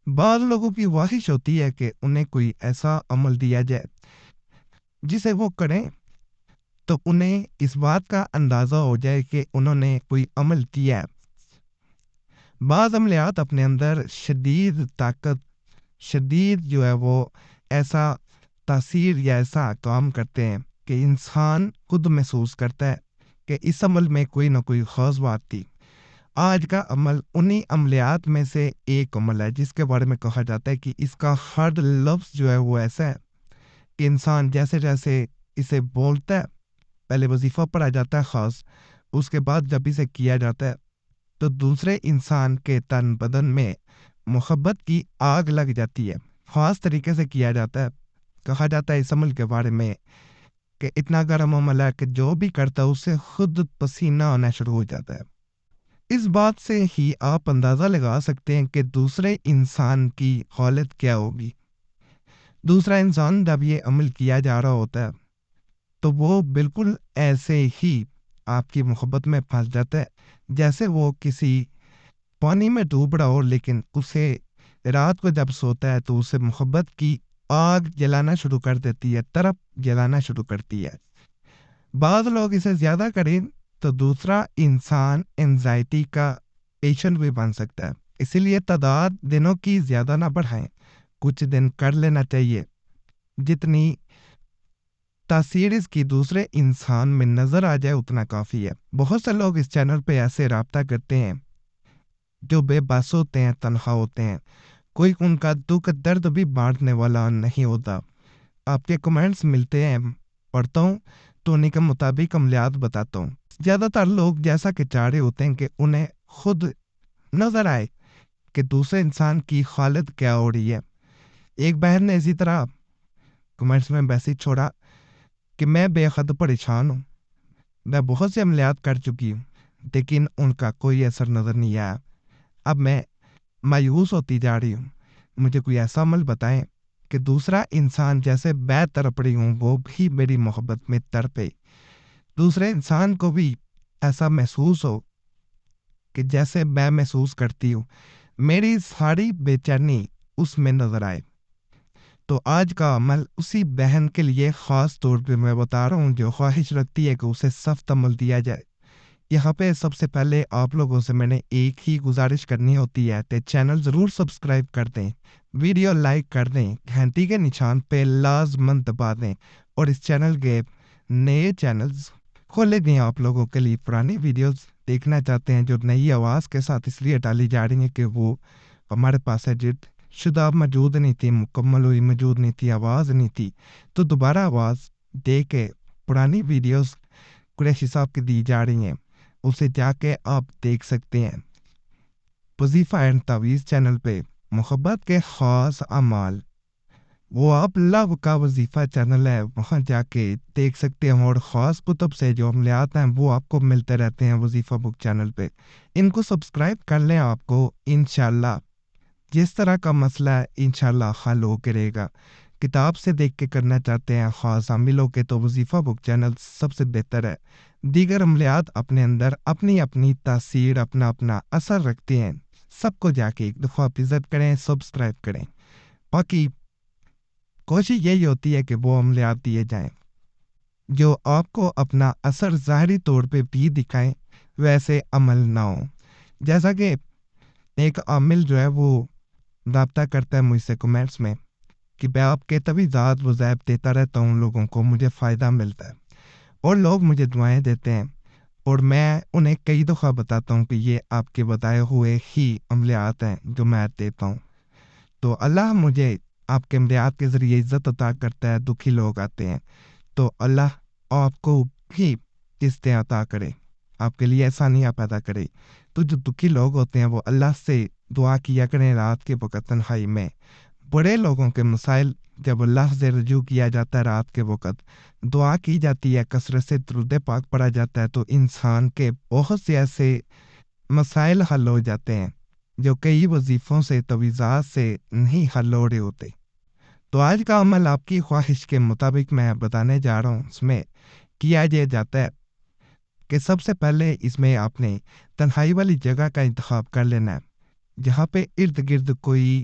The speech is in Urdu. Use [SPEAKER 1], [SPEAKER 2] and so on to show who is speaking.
[SPEAKER 1] بعض لوگوں کی خواہش ہوتی ہے کہ انہیں کوئی ایسا عمل دیا جائے جسے وہ کریں تو انہیں اس بات کا اندازہ ہو جائے کہ انہوں نے کوئی عمل کیا ہے۔ بعض عملیات اپنے اندر شدید طاقت، شدید جو ہے وہ ایسا تاثیر یا ایسا کام کرتے ہیں کہ انسان خود محسوس کرتا ہے کہ اس عمل میں کوئی نہ کوئی خاص بات تھی۔ آج کا عمل انہی عملیات میں سے ایک عمل ہے جس کے بارے میں کہا جاتا ہے کہ اس کا ہر لفظ جو ہے وہ ایسا ہے کہ انسان جیسے جیسے اسے بولتا ہے، پہلے وظیفہ پڑھا جاتا ہے خاص، اس کے بعد جب اسے کیا جاتا ہے تو دوسرے انسان کے تن بدن میں محبت کی آگ لگ جاتی ہے۔ خاص طریقے سے کیا جاتا ہے۔ کہا جاتا ہے اس عمل کے بارے میں کہ اتنا گرم عمل ہے کہ جو بھی کرتا ہے اسے خود پسینہ آنا شروع ہو جاتا ہے۔ اس بات سے ہی آپ اندازہ لگا سکتے ہیں کہ دوسرے انسان کی حالت کیا ہوگی۔ دوسرا انسان جب یہ عمل کیا جا رہا ہوتا ہے تو وہ بالکل ایسے ہی آپ کی محبت میں پھنس جاتا ہے جیسے وہ کسی پانی میں ڈوب رہا ہو، لیکن اسے رات کو جب سوتا ہے تو اسے محبت کی آگ جلانا شروع کر دیتی ہے، طرف جلانا شروع کرتی ہے۔ بعض لوگ اسے زیادہ کریں تو دوسرا انسان انزائٹی کا پیشنٹ بھی بن سکتا ہے۔ اسی لیے تعداد دنوں کی زیادہ نہ بڑھائیں، کچھ دن کر لینا چاہیے۔ جتنی تاثیر اس کی دوسرے انسان میں نظر آ جائے اتنا کافی ہے۔ بہت سے لوگ اس چینل پہ ایسے رابطہ کرتے ہیں جو بے بس ہوتے ہیں، تنہا ہوتے ہیں، کوئی ان کا دکھ درد بھی بانٹنے والا نہیں ہوتا۔ آپ کے کمنٹس ملتے ہیں، پڑھتا ہوں تو انہیں کے مطابق عملیات بتاتا ہوں۔ زیادہ تر لوگ جیسا کہ چاہ رہے ہوتے ہیں کہ انہیں خود نظر آئے کہ دوسرے انسان کی حالت کیا ہو رہی ہے۔ ایک بہن نے اسی طرح کمنٹس میں میسج چھوڑا کہ میں بے حد پریشان ہوں، میں بہت سے عملیات کر چکی ہوں لیکن ان کا کوئی اثر نظر نہیں آیا۔ اب میں مایوس ہوتی جا رہی ہوں، مجھے کوئی ایسا عمل بتائیں کہ دوسرا انسان جیسے میں تڑپ رہی ہوں وہ بھی میری محبت میں تڑپے، دوسرے انسان کو بھی ایسا محسوس ہو کہ جیسے میں محسوس کرتی ہوں، میری ساری بے چینی اس میں نظر آئے۔ تو آج کا عمل اسی بہن کے لیے خاص طور پہ میں بتا رہا ہوں جو خواہش رکھتی ہے کہ اسے سخت عمل دیا جائے۔ یہاں پہ سب سے پہلے آپ لوگوں سے میں نے ایک ہی گزارش کرنی ہوتی ہے کہ چینل ضرور سبسکرائب کر دیں، ویڈیو لائک کر دیں، گھنٹی کے نشان پہ لازمن دبا دیں، اور اس چینل کے نئے چینلز کھولے دیں آپ لوگوں کے لیے۔ پرانی ویڈیوز دیکھنا چاہتے ہیں جو نئی آواز کے ساتھ اس لیے ڈالی جا رہی ہیں کہ وہ ہمارے پاس ایڈٹ شدہ موجود نہیں تھی، مکمل ہوئی موجود نہیں تھی، آواز نہیں تھی، تو دوبارہ آواز دے کے پرانی ویڈیوز قریشی صاحب کی دی جا رہی ہیں، اسے جا کے آپ دیکھ سکتے ہیں۔ وظیفہ اینڈ تعویذ چینل پہ محبت کے خاص اعمال، وہ آپ لو کا وظیفہ چینل ہے، وہاں جا کے دیکھ سکتے ہیں، اور خاص کتب سے جو عملیات ہیں وہ آپ کو ملتے رہتے ہیں وظیفہ بک چینل پہ۔ ان کو سبسکرائب کر لیں، آپ کو انشاءاللہ جس طرح کا مسئلہ ہے انشاءاللہ حل ہو کے رہے گا۔ کتاب سے دیکھ کے کرنا چاہتے ہیں خاص عاملوں کے تو وظیفہ بک چینل سب سے بہتر ہے۔ دیگر عملیات اپنے اندر اپنی اپنی تاثیر، اپنا اپنا اثر رکھتے ہیں، سب کو جا کے ایک دفعہ وزٹ کریں، سبسکرائب کریں۔ باقی کوشش یہی ہوتی ہے کہ وہ عملیات دیے جائیں جو آپ کو اپنا اثر ظاہری طور پہ بھی دکھائیں، ویسے عمل نہ ہو۔ جیسا کہ ایک عامل جو ہے وہ رابطہ کرتا ہے مجھ سے کمنٹس میں کہ میں آپ کے توضیحات وظائف دیتا رہتا ہوں، لوگوں کو مجھے فائدہ ملتا ہے، اور لوگ مجھے دعائیں دیتے ہیں، اور میں انہیں کئی دفعہ بتاتا ہوں کہ یہ آپ کے بتائے ہوئے ہی عملیات ہیں جو میں دیتا ہوں۔ تو اللہ مجھے آپ کے عملیات کے ذریعے عزت عطا کرتا ہے، دکھی لوگ آتے ہیں تو اللہ آپ کو بھی قسطیں عطا کرے، آپ کے لیے آسانیاں پیدا کرے۔ تو جو دکھی لوگ ہوتے ہیں وہ اللہ سے دعا کیا کریں رات کے وقت تنہائی میں۔ بڑے لوگوں کے مسائل جب اللہ سے رجوع کیا جاتا ہے رات کے وقت، دعا کی جاتی ہے، کثرت سے درود پاک پڑھا جاتا ہے، تو انسان کے بہت سے ایسے مسائل حل ہو جاتے ہیں جو کئی وظیفوں سے، تویزات سے نہیں حل ہو رہے ہوتے۔ تو آج کا عمل آپ کی خواہش کے مطابق میں بتانے جا رہا ہوں۔ اس میں کیا یہ جاتا ہے کہ سب سے پہلے اس میں آپ نے تنہائی والی جگہ کا انتخاب کر لینا ہے، جہاں پہ ارد گرد کوئی